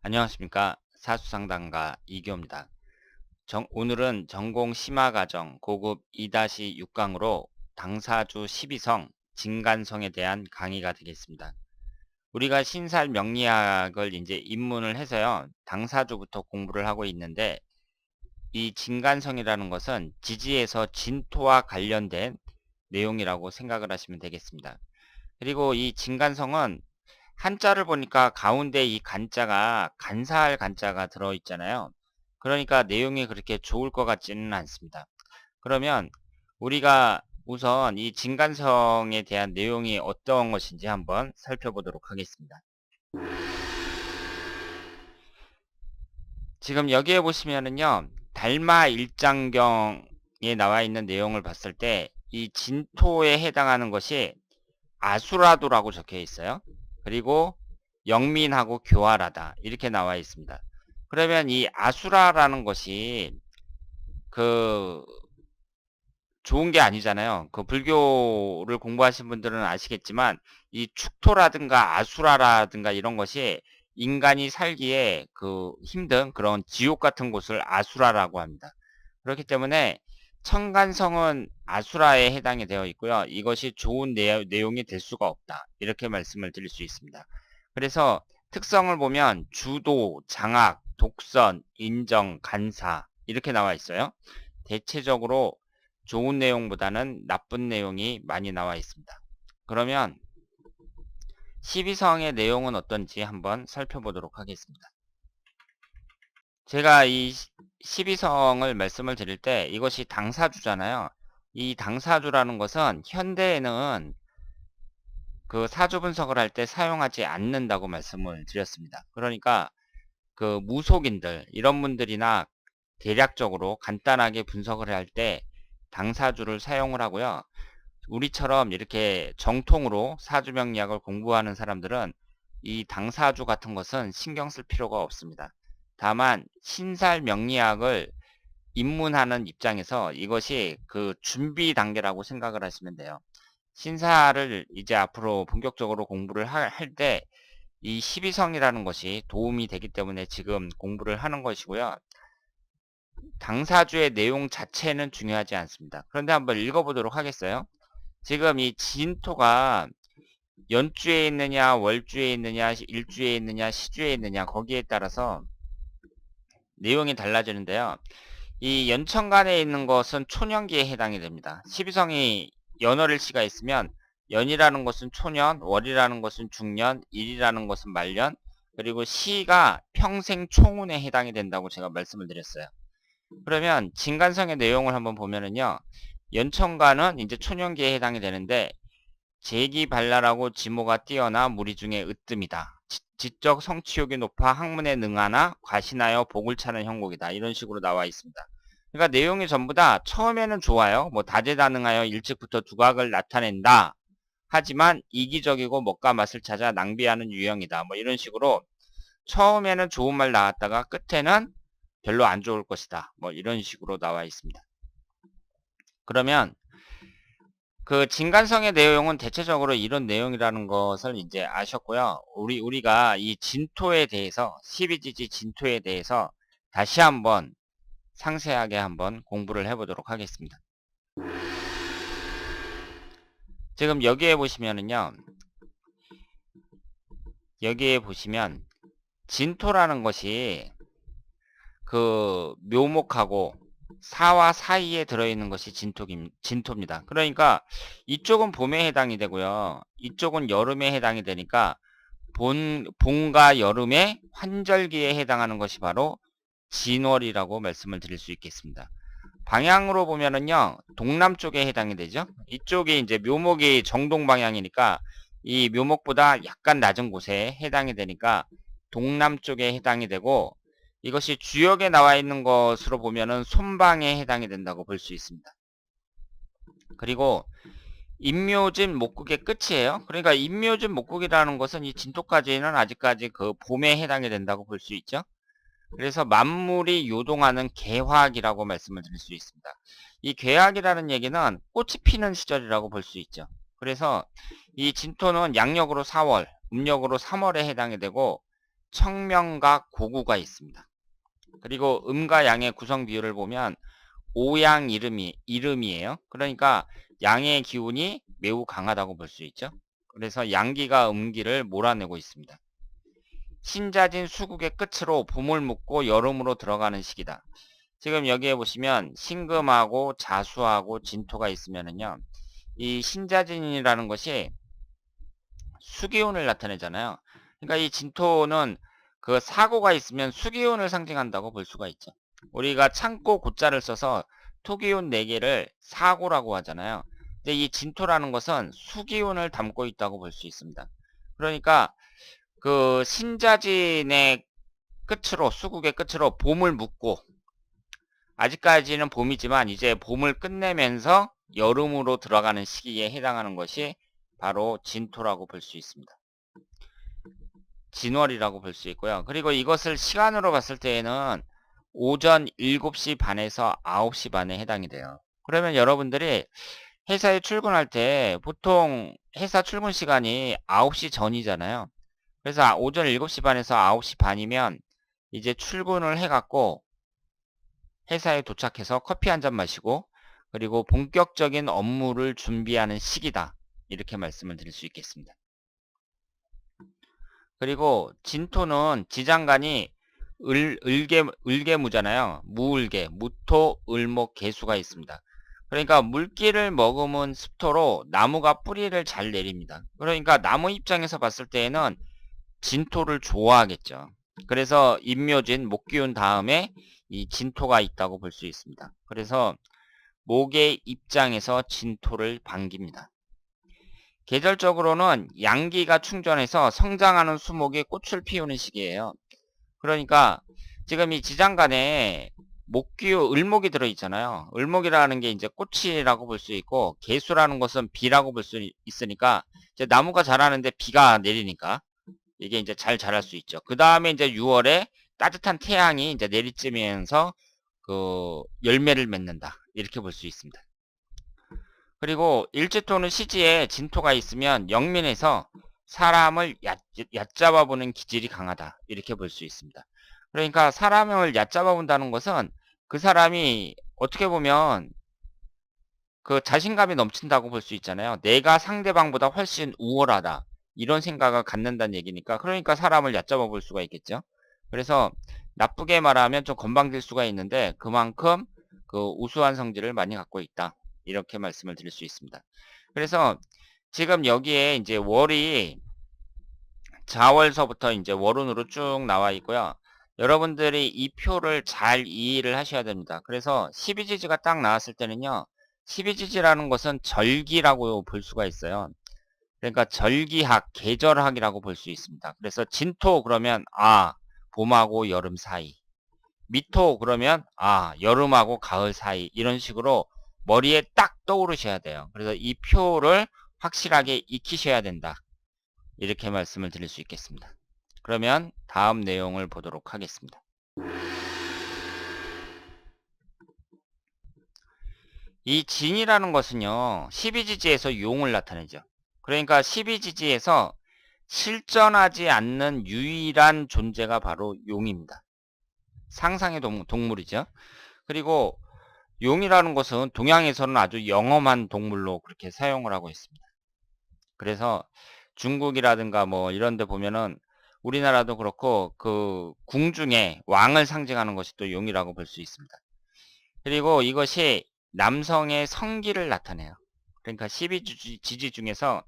안녕하십니까. 사수상담가 이교입니다. 오늘은 전공 심화과정 고급 2-6강으로 당사주 12성, 진간성에 대한 강의가 되겠습니다. 우리가 신살 명리학을 이제 입문을 해서요. 당사주부터 공부를 하고 있는데 이 진간성이라는 것은 지지에서 진토와 관련된 내용이라고 생각을 하시면 되겠습니다. 그리고 이 진간성은 한자를 보니까 가운데 이 간자가 간사할 간자가 들어있잖아요. 그러니까 내용이 그렇게 좋을 것 같지는 않습니다. 그러면 우리가 우선 이 진간성에 대한 내용이 어떤 것인지 한번 살펴보도록 하겠습니다. 지금 여기에 보시면은요. 달마 일장경에 나와 있는 내용을 봤을 때 이 진토에 해당하는 것이 아수라도라고 적혀 있어요. 그리고 영민하고 교활하다 이렇게 나와 있습니다. 그러면 이 아수라라는 것이 그 좋은 게 아니잖아요. 그 불교를 공부하신 분들은 아시겠지만 이 축토라든가 아수라라든가 이런 것이 인간이 살기에 그 힘든 그런 지옥 같은 곳을 아수라라고 합니다. 그렇기 때문에 청간성은 아수라에 해당이 되어 있고요. 이것이 좋은 내용이 될 수가 없다. 이렇게 말씀을 드릴 수 있습니다. 그래서 특성을 보면 주도, 장악, 독선, 인정, 간사 이렇게 나와 있어요. 대체적으로 좋은 내용보다는 나쁜 내용이 많이 나와 있습니다. 그러면 12성의 내용은 어떤지 한번 살펴보도록 하겠습니다. 제가 이 12성을 말씀을 드릴 때 이것이 당사주잖아요. 이 당사주라는 것은 현대에는 그 사주 분석을 할 때 사용하지 않는다고 말씀을 드렸습니다. 그러니까 그 무속인들 이런 분들이나 대략적으로 간단하게 분석을 할 때 당사주를 사용을 하고요. 우리처럼 이렇게 정통으로 사주명리학을 공부하는 사람들은 이 당사주 같은 것은 신경 쓸 필요가 없습니다. 다만 신살 명리학을 입문하는 입장에서 이것이 그 준비 단계라고 생각을 하시면 돼요. 신사를 이제 앞으로 본격적으로 공부를 할 때 이 12성이라는 것이 도움이 되기 때문에 지금 공부를 하는 것이고요. 당사주의 내용 자체는 중요하지 않습니다. 그런데 한번 읽어보도록 하겠어요. 지금 이 진토가 연주에 있느냐, 월주에 있느냐, 일주에 있느냐, 시주에 있느냐 거기에 따라서 내용이 달라지는데요. 이 연천간에 있는 것은 초년기에 해당이 됩니다. 12성이 연월일시가 있으면 연이라는 것은 초년, 월이라는 것은 중년, 일이라는 것은 말년, 그리고 시가 평생 총운에 해당이 된다고 제가 말씀을 드렸어요. 그러면 진간성의 내용을 한번 보면은요. 연천간은 이제 초년기에 해당이 되는데 재기발랄하고 지모가 뛰어나 무리 중에 으뜸이다. 지적 성취욕이 높아 학문에 능하나 과신하여 복을 차는 형국이다. 이런 식으로 나와 있습니다. 그러니까 내용이 전부 다 처음에는 좋아요. 뭐 다재다능하여 일찍부터 두각을 나타낸다. 하지만 이기적이고 먹과 맛을 찾아 낭비하는 유형이다. 뭐 이런 식으로 처음에는 좋은 말 나왔다가 끝에는 별로 안 좋을 것이다. 뭐 이런 식으로 나와 있습니다. 그러면 그 진간성의 내용은 대체적으로 이런 내용이라는 것을 이제 아셨고요. 우리가 이 진토에 대해서 12지지 진토에 대해서 다시 한번 상세하게 한번 공부를 해보도록 하겠습니다. 지금 여기에 보시면은요. 여기에 보시면 진토라는 것이 그 묘목하고 사와 사이에 들어있는 것이 진토입니다. 그러니까 이쪽은 봄에 해당이 되고요. 이쪽은 여름에 해당이 되니까 봄과 여름의 환절기에 해당하는 것이 바로 진월이라고 말씀을 드릴 수 있겠습니다. 방향으로 보면은요, 동남쪽에 해당이 되죠. 이쪽이 이제 묘목이 정동 방향이니까 이 묘목보다 약간 낮은 곳에 해당이 되니까 동남쪽에 해당이 되고 이것이 주역에 나와 있는 것으로 보면은 손방에 해당이 된다고 볼 수 있습니다. 그리고 임묘진 목국의 끝이에요. 그러니까 임묘진 목국이라는 것은 이 진토까지는 아직까지 그 봄에 해당이 된다고 볼 수 있죠. 그래서 만물이 요동하는 개화기라고 말씀을 드릴 수 있습니다. 이 개화기라는 얘기는 꽃이 피는 시절이라고 볼 수 있죠. 그래서 이 진토는 양력으로 4월, 음력으로 3월에 해당이 되고 청명과 고구가 있습니다. 그리고 음과 양의 구성 비율을 보면 오양 이름이에요. 그러니까 양의 기운이 매우 강하다고 볼 수 있죠. 그래서 양기가 음기를 몰아내고 있습니다. 신자진 수국의 끝으로 봄을 묻고 여름으로 들어가는 시기다. 지금 여기에 보시면 신금하고 자수하고 진토가 있으면은요, 이 신자진이라는 것이 수기운을 나타내잖아요. 그러니까 이 진토는 그 사고가 있으면 수기운을 상징한다고 볼 수가 있죠. 우리가 창고 고자를 써서 토기운 4개를 사고라고 하잖아요. 근데 이 진토라는 것은 수기운을 담고 있다고 볼 수 있습니다. 그러니까 그 신자진의 끝으로, 수국의 끝으로 봄을 묻고, 아직까지는 봄이지만 이제 봄을 끝내면서 여름으로 들어가는 시기에 해당하는 것이 바로 진토라고 볼 수 있습니다. 진월이라고 볼 수 있고요. 그리고 이것을 시간으로 봤을 때에는 오전 7시 반에서 9시 반에 해당이 돼요. 그러면 여러분들이 회사에 출근할 때 보통 회사 출근 시간이 9시 전이잖아요. 그래서 오전 7시 반에서 9시 반이면 이제 출근을 해갖고 회사에 도착해서 커피 한 잔 마시고 그리고 본격적인 업무를 준비하는 시기다. 이렇게 말씀을 드릴 수 있겠습니다. 그리고 진토는 지장간이 을개무잖아요. 무을개, 무토, 을목, 개수가 있습니다. 그러니까 물기를 머금은 습토로 나무가 뿌리를 잘 내립니다. 그러니까 나무 입장에서 봤을 때에는 진토를 좋아하겠죠. 그래서 임묘진, 목기운 다음에 이 진토가 있다고 볼 수 있습니다. 그래서 목의 입장에서 진토를 반깁니다. 계절적으로는 양기가 충전해서 성장하는 수목이 꽃을 피우는 시기예요. 그러니까 지금 이 지장간에 을목이 들어있잖아요. 을목이라는 게 이제 꽃이라고 볼 수 있고 개수라는 것은 비라고 볼 수 있으니까 이제 나무가 자라는데 비가 내리니까 이게 이제 잘 자랄 수 있죠. 그 다음에 이제 6월에 따뜻한 태양이 이제 내리쬐면서 그 열매를 맺는다. 이렇게 볼 수 있습니다. 그리고 일지토는 시지에 진토가 있으면 영민해서 사람을 얕잡아 보는 기질이 강하다. 이렇게 볼 수 있습니다. 그러니까 사람을 얕잡아 본다는 것은 그 사람이 어떻게 보면 그 자신감이 넘친다고 볼 수 있잖아요. 내가 상대방보다 훨씬 우월하다. 이런 생각을 갖는다는 얘기니까 그러니까 사람을 얕잡아 볼 수가 있겠죠. 그래서 나쁘게 말하면 좀 건방질 수가 있는데 그만큼 그 우수한 성질을 많이 갖고 있다. 이렇게 말씀을 드릴 수 있습니다. 그래서 지금 여기에 이제 월이 자월서부터 이제 월운으로 쭉 나와 있고요. 여러분들이 이 표를 잘 이해를 하셔야 됩니다. 그래서 12지지가 딱 나왔을 때는요. 12지지라는 것은 절기라고 볼 수가 있어요. 그러니까 절기학, 계절학이라고 볼 수 있습니다. 그래서 진토 그러면 봄하고 여름 사이. 미토 그러면 여름하고 가을 사이. 이런 식으로 머리에 딱 떠오르셔야 돼요. 그래서 이 표를 확실하게 익히셔야 된다. 이렇게 말씀을 드릴 수 있겠습니다. 그러면 다음 내용을 보도록 하겠습니다. 이 진이라는 것은요. 12지지에서 용을 나타내죠. 그러니까 12지지에서 실전하지 않는 유일한 존재가 바로 용입니다. 상상의 동물이죠. 그리고 용이라는 것은 동양에서는 아주 영험한 동물로 그렇게 사용을 하고 있습니다. 그래서 중국이라든가 뭐 이런 데 보면은 우리나라도 그렇고 그 궁중에 왕을 상징하는 것이 또 용이라고 볼 수 있습니다. 그리고 이것이 남성의 성기를 나타내요. 그러니까 12지지 중에서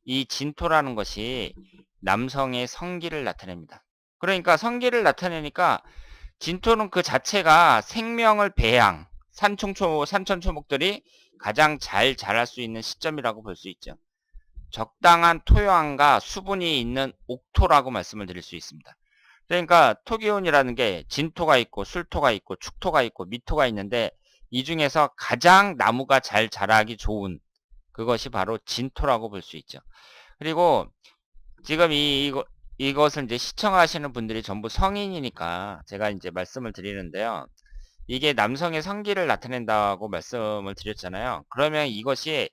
이 진토라는 것이 남성의 성기를 나타냅니다. 그러니까 성기를 나타내니까 진토는 그 자체가 생명을 배양, 산천초목들이 가장 잘 자랄 수 있는 시점이라고 볼 수 있죠. 적당한 토양과 수분이 있는 옥토라고 말씀을 드릴 수 있습니다. 그러니까 토기운이라는 게 진토가 있고 술토가 있고 축토가 있고 미토가 있는데 이 중에서 가장 나무가 잘 자라기 좋은 그것이 바로 진토라고 볼 수 있죠. 그리고 지금 이것을 이제 시청하시는 분들이 전부 성인이니까 제가 이제 말씀을 드리는데요. 이게 남성의 성기를 나타낸다고 말씀을 드렸잖아요. 그러면 이것이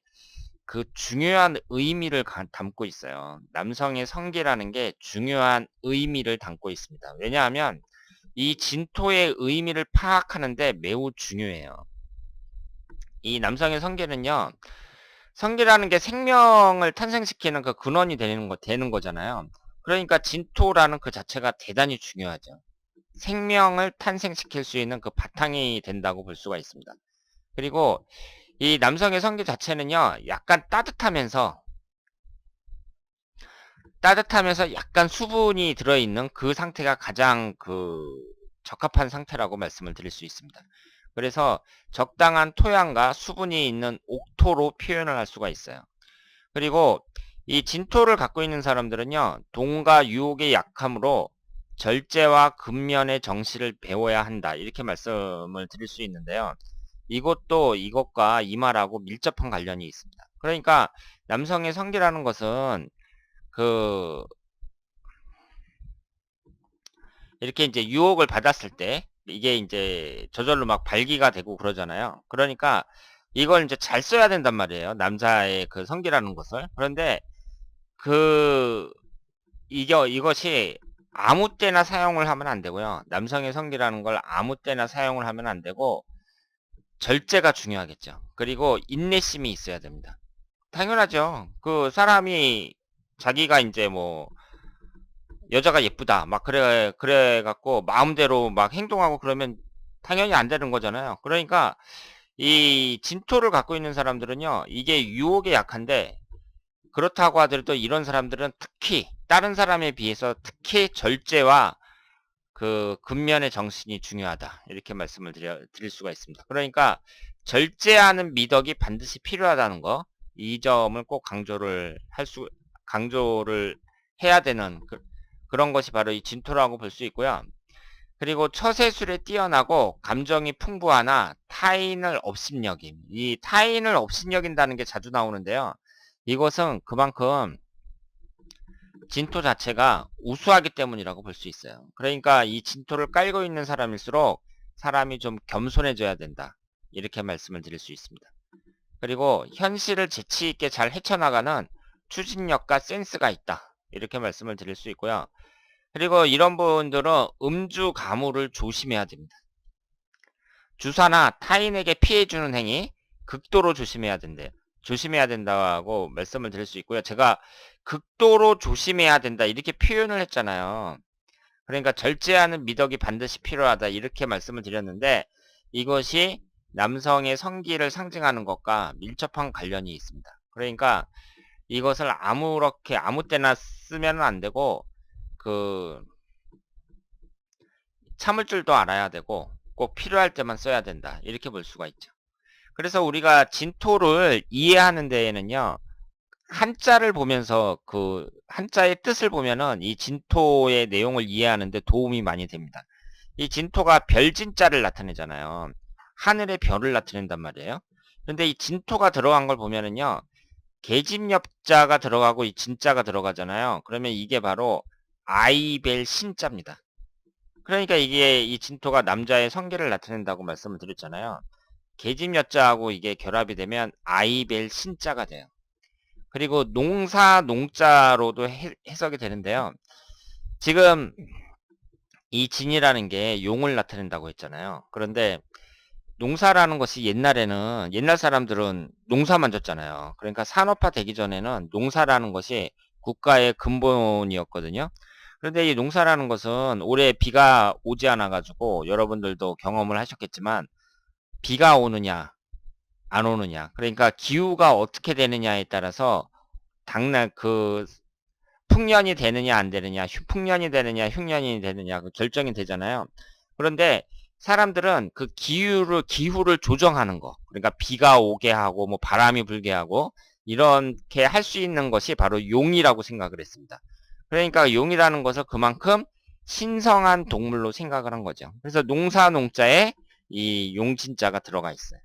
그 중요한 의미를 담고 있어요. 남성의 성기라는 게 중요한 의미를 담고 있습니다. 왜냐하면 이 진토의 의미를 파악하는데 매우 중요해요. 이 남성의 성기는요, 성기라는 게 생명을 탄생시키는 그 근원이 되는 거잖아요. 그러니까 진토라는 그 자체가 대단히 중요하죠. 생명을 탄생시킬 수 있는 그 바탕이 된다고 볼 수가 있습니다. 그리고 이 남성의 성기 자체는요, 약간 따뜻하면서 약간 수분이 들어있는 그 상태가 가장 적합한 상태라고 말씀을 드릴 수 있습니다. 그래서 적당한 토양과 수분이 있는 옥토로 표현을 할 수가 있어요. 그리고 이 진토를 갖고 있는 사람들은요, 동과 유혹의 약함으로 절제와 근면의 정신을 배워야 한다. 이렇게 말씀을 드릴 수 있는데요. 이것도 이것과 이 말하고 밀접한 관련이 있습니다. 그러니까 남성의 성기라는 것은 그 이렇게 이제 유혹을 받았을 때 이게 이제 저절로 막 발기가 되고 그러잖아요. 그러니까 이걸 이제 잘 써야 된단 말이에요. 남자의 그 성기라는 것을. 그런데 그 이것이 아무 때나 사용을 하면 안 되고요. 남성의 성기라는 걸 아무 때나 사용을 하면 안 되고 절제가 중요하겠죠. 그리고 인내심이 있어야 됩니다. 당연하죠. 그 사람이 자기가 이제 뭐 여자가 예쁘다 막 그래 갖고 마음대로 막 행동하고 그러면 당연히 안 되는 거잖아요. 그러니까 이 진토를 갖고 있는 사람들은요, 이게 유혹에 약한데, 그렇다고 하더라도 이런 사람들은 특히 다른 사람에 비해서 특히 절제와 그 근면의 정신이 중요하다, 이렇게 말씀을 드릴 수가 있습니다. 그러니까 절제하는 미덕이 반드시 필요하다는 거, 이 점을 꼭 강조를 해야 되는 그런 것이 바로 이 진토라고 볼 수 있고요. 그리고 처세술에 뛰어나고 감정이 풍부하나 타인을 업신여김. 이 타인을 업신여긴다는 게 자주 나오는데요. 이것은 그만큼 진토 자체가 우수하기 때문이라고 볼 수 있어요. 그러니까 이 진토를 깔고 있는 사람일수록 사람이 좀 겸손해져야 된다, 이렇게 말씀을 드릴 수 있습니다. 그리고 현실을 재치있게 잘 헤쳐나가는 추진력과 센스가 있다, 이렇게 말씀을 드릴 수 있고요. 그리고 이런 분들은 음주 가물을 조심해야 됩니다. 주사나 타인에게 피해 주는 행위 극도로 조심해야 된대요. 조심해야 된다고 말씀을 드릴 수 있고요. 제가 극도로 조심해야 된다 이렇게 표현을 했잖아요. 그러니까 절제하는 미덕이 반드시 필요하다, 이렇게 말씀을 드렸는데, 이것이 남성의 성기를 상징하는 것과 밀접한 관련이 있습니다. 그러니까 이것을 아무렇게 아무 때나 쓰면 안 되고, 그 참을 줄도 알아야 되고 꼭 필요할 때만 써야 된다, 이렇게 볼 수가 있죠. 그래서 우리가 진토를 이해하는 데에는요, 한자를 보면서 그 한자의 뜻을 보면은 이 진토의 내용을 이해하는 데 도움이 많이 됩니다. 이 진토가 별진자를 나타내잖아요. 하늘의 별을 나타낸단 말이에요. 근데 이 진토가 들어간 걸 보면은요, 계집엽자가 들어가고 이 진자가 들어가잖아요. 그러면 이게 바로 아이벨 신자입니다. 그러니까 이게 이 진토가 남자의 성기를 나타낸다고 말씀을 드렸잖아요. 계집여자하고 이게 결합이 되면 아이벨 신자가 돼요. 그리고 농사 농자로도 해석이 되는데요. 지금 이 진이라는 게 용을 나타낸다고 했잖아요. 그런데 농사라는 것이 옛날에는, 옛날 사람들은 농사만 졌잖아요. 그러니까 산업화 되기 전에는 농사라는 것이 국가의 근본이었거든요. 그런데 이 농사라는 것은 올해 비가 오지 않아 가지고 여러분들도 경험을 하셨겠지만, 비가 오느냐 안 오느냐, 그러니까 기후가 어떻게 되느냐에 따라서 당날 풍년이 되느냐 안 되느냐, 풍년이 되느냐 흉년이 되느냐 결정이 되잖아요. 그런데 사람들은 그 기후를 조정하는 거, 그러니까 비가 오게 하고 뭐 바람이 불게 하고 이렇게 할 수 있는 것이 바로 용이라고 생각을 했습니다. 그러니까 용이라는 것을 그만큼 신성한 동물로 생각을 한 거죠. 그래서 농사 농자에 이 용진자가 들어가 있어요.